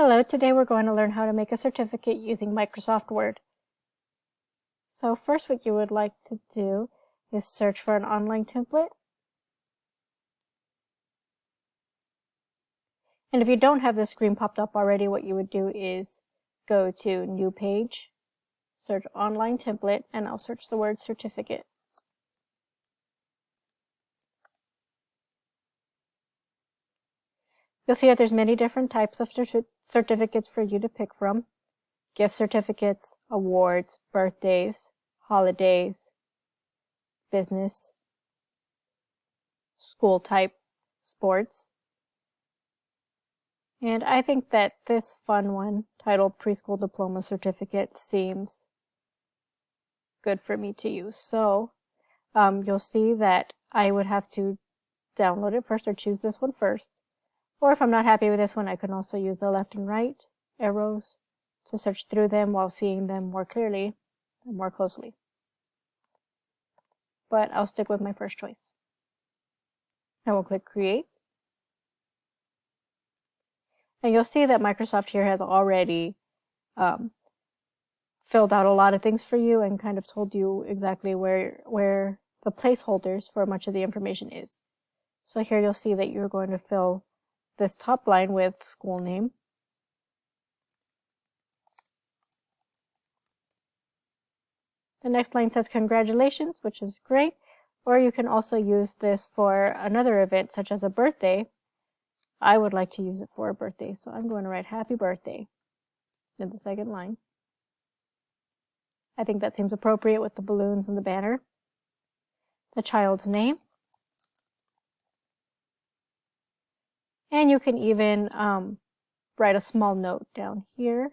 Hello, today we're going to learn how to make a certificate using Microsoft Word. So first what you would like to do is search for an online template. And if you don't have this screen popped up already, what you would do is go to New Page, search Online Template, and I'll search the word certificate. You'll see that there's many different types of certificates for you to pick from. Gift certificates, awards, birthdays, holidays, business, school type, sports. And I think that this fun one, titled Preschool Diploma Certificate, seems good for me to use. So you'll see that I would have to download it first or choose this one first. Or if I'm not happy with this one, I can also use the left and right arrows to search through them while seeing them more clearly and more closely. But I'll stick with my first choice. I will click Create. And you'll see that Microsoft here has already filled out a lot of things for you and kind of told you exactly where the placeholders for much of the information is. So here you'll see that you're going to fill this top line with school name. The next line says congratulations, which is great. Or you can also use this for another event, such as a birthday. I would like to use it for a birthday, so I'm going to write happy birthday in the second line. I think that seems appropriate with the balloons and the banner. The child's name. And you can even write a small note down here.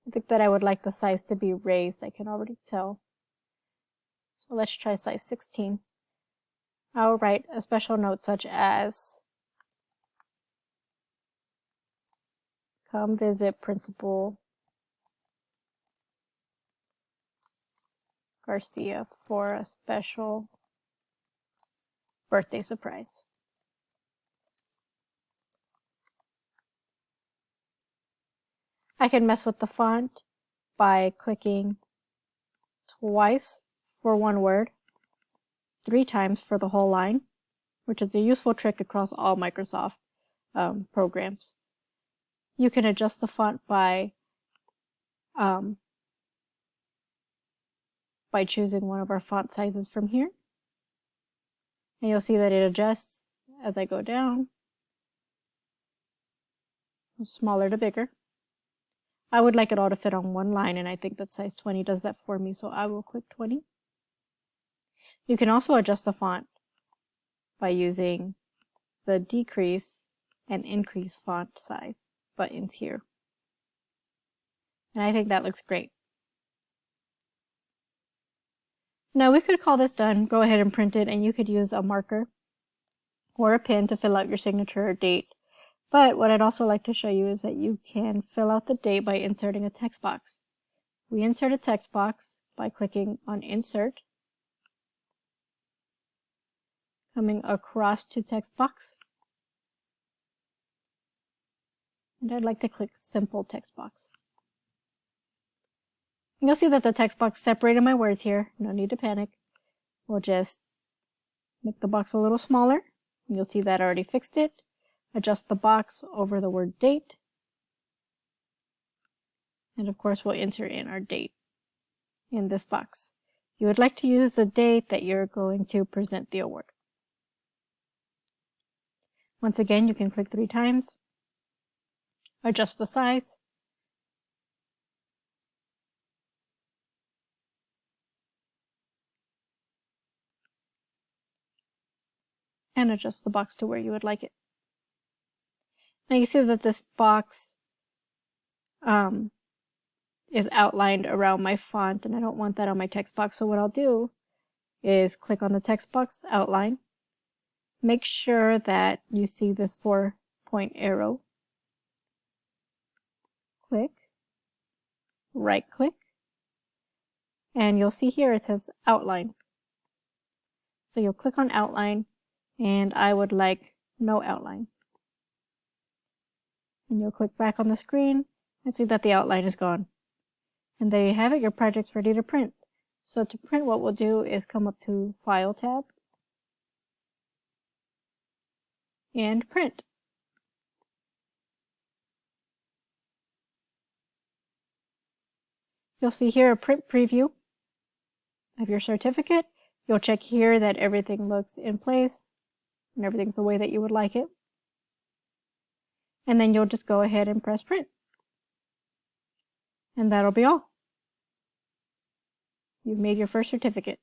I think that I would like the size to be raised, I can already tell. So let's try size 16. I'll write a special note such as, come visit Principal Garcia for a special birthday surprise. I can mess with the font by clicking twice for one word, 3 times for the whole line, which is a useful trick across all Microsoft programs. You can adjust the font by choosing one of our font sizes from here. And you'll see that it adjusts as I go down, from smaller to bigger. I would like it all to fit on one line, and I think that size 20 does that for me, so I will click 20. You can also adjust the font by using the decrease and increase font size buttons here. And I think that looks great. Now we could call this done, go ahead and print it, and you could use a marker or a pen to fill out your signature or date. But what I'd also like to show you is that you can fill out the date by inserting a text box. We insert a text box by clicking on Insert, coming across to text box, and I'd like to click Simple Text Box. You'll see that the text box separated my words here. No need to panic. We'll just make the box a little smaller. You'll see that I already fixed it. Adjust the box over the word date. And of course, we'll enter in our date in this box. You would like to use the date that you're going to present the award. Once again, you can click 3 times. Adjust the size. And adjust the box to where you would like it. Now you see that this box is outlined around my font, and I don't want that on my text box. So what I'll do is click on the text box outline. Make sure that you see this 4-point arrow. Click, right click, and you'll see here it says outline. So you'll click on outline and I would like no outline. And you'll click back on the screen and see that the outline is gone. And there you have it, your project's ready to print. So to print, what we'll do is come up to File tab and Print. You'll see here a print preview of your certificate. You'll check here that everything looks in place and everything's the way that you would like it. And then you'll just go ahead and press print. And that'll be all. You've made your first certificate.